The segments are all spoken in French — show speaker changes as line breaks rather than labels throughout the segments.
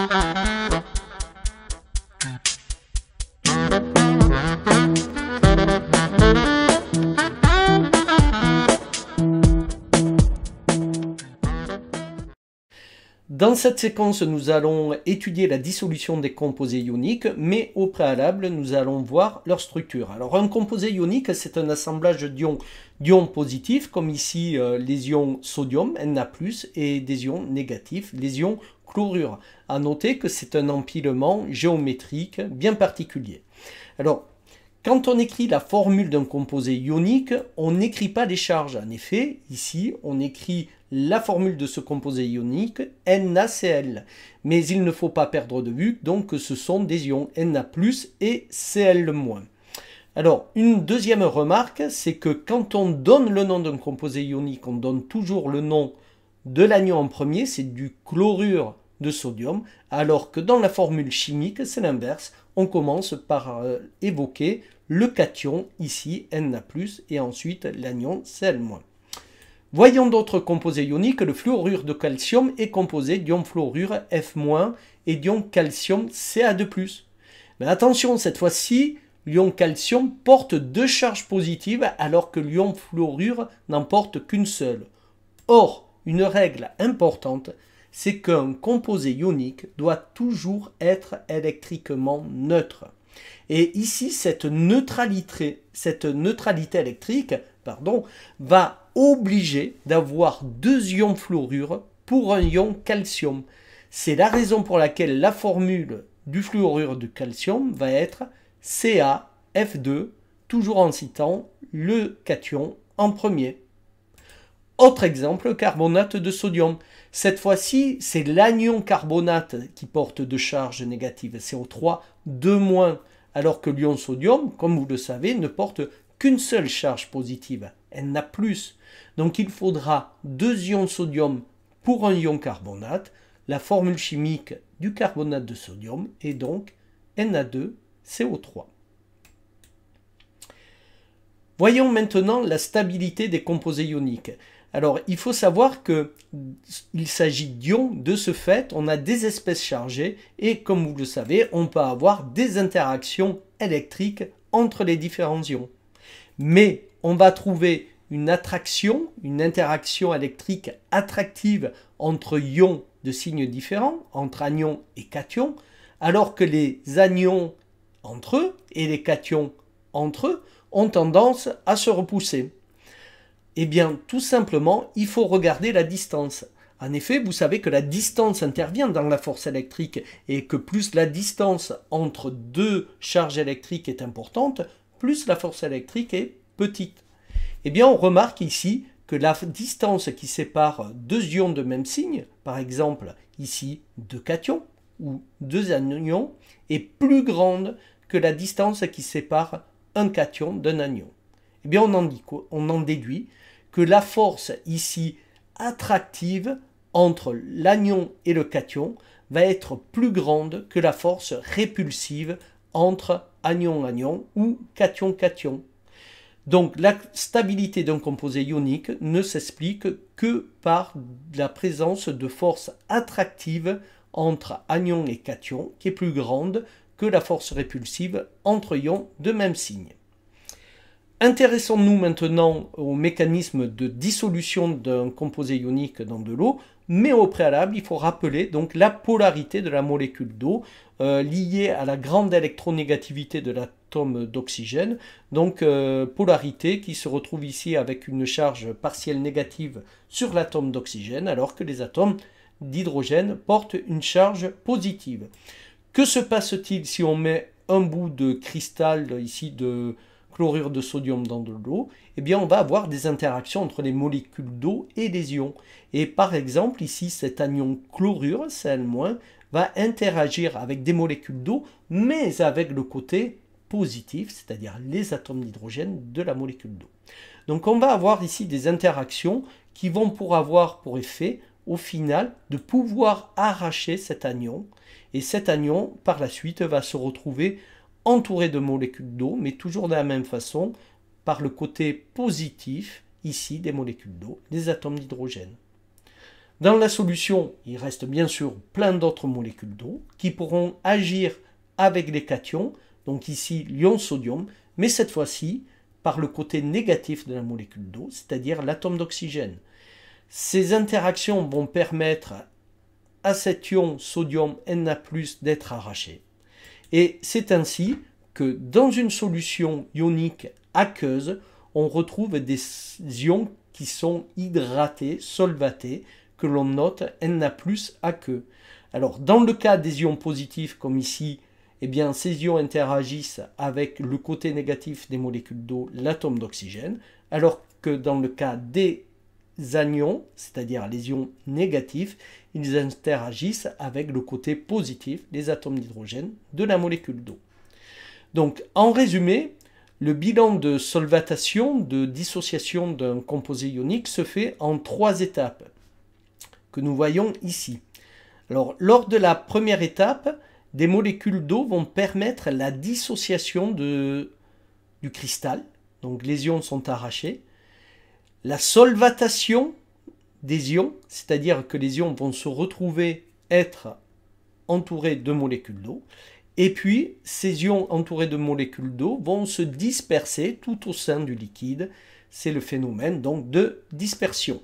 Dans cette séquence, nous allons étudier la dissolution des composés ioniques, mais au préalable, nous allons voir leur structure. Alors, un composé ionique, c'est un assemblage d'ions positifs, comme ici les ions sodium, Na+, et des ions négatifs, les ions chlorure. À noter que c'est un empilement géométrique bien particulier. Alors, quand on écrit la formule d'un composé ionique, on n'écrit pas les charges. En effet, ici, on écrit la formule de ce composé ionique, NaCl. Mais il ne faut pas perdre de vue donc que ce sont des ions Na+, et Cl-. Alors, une deuxième remarque, c'est que quand on donne le nom d'un composé ionique, on donne toujours le nom de l'anion en premier, c'est du chlorure de sodium, alors que dans la formule chimique, c'est l'inverse. On commence par évoquer le cation, ici Na+, et ensuite l'anion Cl-. Voyons d'autres composés ioniques. Le fluorure de calcium est composé d'ion fluorure F- et d'ion calcium Ca2+. Mais attention, cette fois-ci, l'ion calcium porte deux charges positives alors que l'ion fluorure n'en porte qu'une seule. Or, une règle importante, c'est qu'un composé ionique doit toujours être électriquement neutre. Et ici, cette neutralité électrique va obliger d'avoir deux ions fluorure pour un ion calcium. C'est la raison pour laquelle la formule du fluorure de calcium va être CaF2, toujours en citant le cation en premier. Autre exemple, carbonate de sodium. Cette fois-ci, c'est l'anion carbonate qui porte deux charges négatives, CO3, 2-, alors que l'ion sodium, comme vous le savez, ne porte qu'une seule charge positive, Na+. Donc il faudra deux ions sodium pour un ion carbonate. La formule chimique du carbonate de sodium est donc Na2CO3. Voyons maintenant la stabilité des composés ioniques. Alors, il faut savoir qu'il s'agit d'ions. De ce fait, on a des espèces chargées et, comme vous le savez, on peut avoir des interactions électriques entre les différents ions. Mais on va trouver une interaction électrique attractive entre ions de signes différents, entre anions et cations, alors que les anions entre eux et les cations entre eux ont tendance à se repousser. Eh bien, tout simplement, il faut regarder la distance. En effet, vous savez que la distance intervient dans la force électrique et que plus la distance entre deux charges électriques est importante, plus la force électrique est petite. Eh bien, on remarque ici que la distance qui sépare deux ions de même signe, par exemple ici deux cations ou deux anions, est plus grande que la distance qui sépare un cation d'un anion. Eh bien, on en déduit que la force ici attractive entre l'anion et le cation va être plus grande que la force répulsive entre anion-anion ou cation-cation. Donc la stabilité d'un composé ionique ne s'explique que par la présence de force attractive entre anion et cation qui est plus grande que la force répulsive entre ions de même signe. Intéressons-nous maintenant au mécanisme de dissolution d'un composé ionique dans de l'eau, mais au préalable, il faut rappeler donc la polarité de la molécule d'eau liée à la grande électronégativité de l'atome d'oxygène, donc polarité qui se retrouve ici avec une charge partielle négative sur l'atome d'oxygène, alors que les atomes d'hydrogène portent une charge positive. Que se passe-t-il si on met un bout de cristal ici de chlorure de sodium dans de l'eau? Eh bien, on va avoir des interactions entre les molécules d'eau et les ions. Et par exemple, ici, cet anion chlorure, Cl-, va interagir avec des molécules d'eau, mais avec le côté positif, c'est-à-dire les atomes d'hydrogène de la molécule d'eau. Donc, on va avoir ici des interactions qui vont avoir pour effet, au final, de pouvoir arracher cet anion. Et cet anion, par la suite, va se retrouver entouré de molécules d'eau, mais toujours de la même façon, par le côté positif, ici, des molécules d'eau, des atomes d'hydrogène. Dans la solution, il reste bien sûr plein d'autres molécules d'eau qui pourront agir avec les cations, donc ici l'ion sodium, mais cette fois-ci par le côté négatif de la molécule d'eau, c'est-à-dire l'atome d'oxygène. Ces interactions vont permettre à cet ion sodium Na+ d'être arraché. Et c'est ainsi que dans une solution ionique aqueuse, on retrouve des ions qui sont hydratés, solvatés, que l'on note Na+ aqueux. Alors dans le cas des ions positifs comme ici, eh bien, ces ions interagissent avec le côté négatif des molécules d'eau, l'atome d'oxygène, alors que dans le cas des anions, c'est-à-dire les ions négatifs, ils interagissent avec le côté positif des atomes d'hydrogène de la molécule d'eau. Donc, en résumé, le bilan de solvatation, de dissociation d'un composé ionique se fait en 3 étapes que nous voyons ici. Alors, lors de la première étape, des molécules d'eau vont permettre la dissociation du cristal, donc les ions sont arrachés. La solvatation des ions, c'est-à-dire que les ions vont se retrouver être entourés de molécules d'eau. Et puis, ces ions entourés de molécules d'eau vont se disperser tout au sein du liquide. C'est le phénomène donc de dispersion.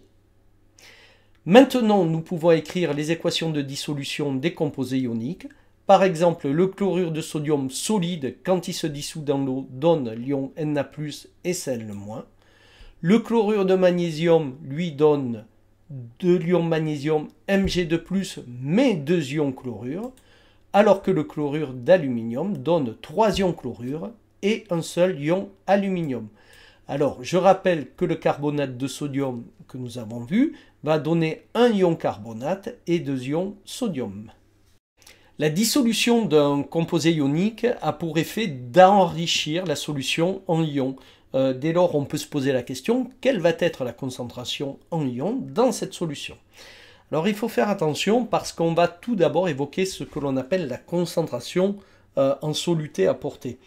Maintenant, nous pouvons écrire les équations de dissolution des composés ioniques. Par exemple, le chlorure de sodium solide, quand il se dissout dans l'eau, donne l'ion Na+ et Cl-. Le chlorure de magnésium, lui, donne 2 ions magnésium Mg2+, mais 2 ions chlorure, alors que le chlorure d'aluminium donne 3 ions chlorure et un seul ion aluminium. Alors, je rappelle que le carbonate de sodium que nous avons vu va donner 1 ion carbonate et 2 ions sodium. La dissolution d'un composé ionique a pour effet d'enrichir la solution en ions. Dès lors, on peut se poser la question, quelle va être la concentration en ions dans cette solution? Alors, il faut faire attention parce qu'on va tout d'abord évoquer ce que l'on appelle la concentration en soluté apportée.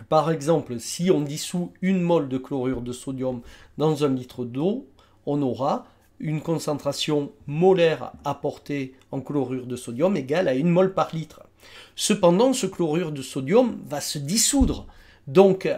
Par exemple, si on dissout 1 mol de chlorure de sodium dans 1 litre d'eau, on aura une concentration molaire apportée en chlorure de sodium égale à 1 mol par litre. Cependant, ce chlorure de sodium va se dissoudre, donc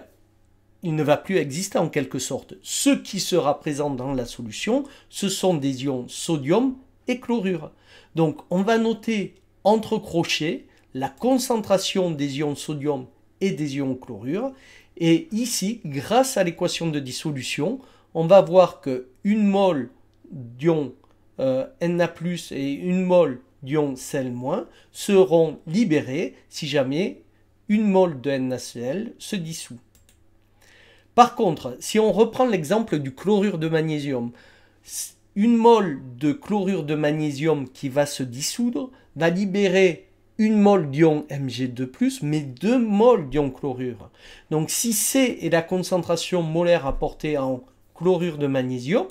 il ne va plus exister en quelque sorte. Ce qui sera présent dans la solution, ce sont des ions sodium et chlorure. Donc on va noter entre crochets la concentration des ions sodium et des ions chlorure. Et ici, grâce à l'équation de dissolution, on va voir que 1 mol d'ion Na+ et 1 mol d'ion Cl- seront libérés si jamais 1 mol de NaCl se dissout. Par contre, si on reprend l'exemple du chlorure de magnésium, 1 mol de chlorure de magnésium qui va se dissoudre va libérer 1 mol d'ion Mg2+, mais 2 mol d'ion chlorure. Donc si C est la concentration molaire apportée en chlorure de magnésium,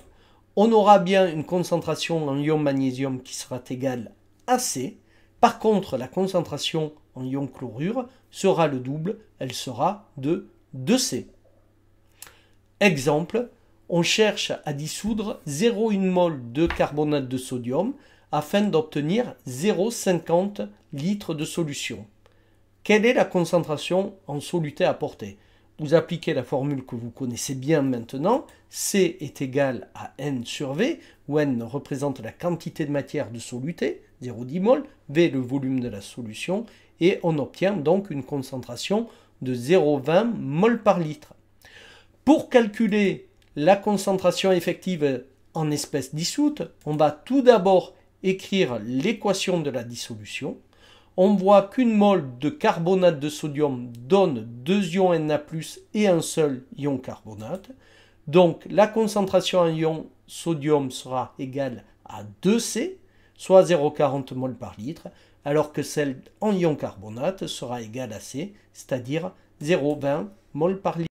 on aura bien une concentration en ion magnésium qui sera égale à C. Par contre, la concentration en ion chlorure sera le double, elle sera de 2C. Exemple, on cherche à dissoudre 0,1 mol de carbonate de sodium afin d'obtenir 0,50 litres de solution. Quelle est la concentration en soluté apportée? Vous appliquez la formule que vous connaissez bien maintenant, C est égal à N sur V, où N représente la quantité de matière de soluté, 0,10 mol, V le volume de la solution, et on obtient donc une concentration de 0,20 mol par litre. Pour calculer la concentration effective en espèces dissoutes, on va tout d'abord écrire l'équation de la dissolution. On voit qu'1 mol de carbonate de sodium donne 2 ions Na+ et un seul ion carbonate. Donc la concentration en ion sodium sera égale à 2C, soit 0,40 mol par litre, alors que celle en ion carbonate sera égale à C, c'est-à-dire 0,20 mol par litre.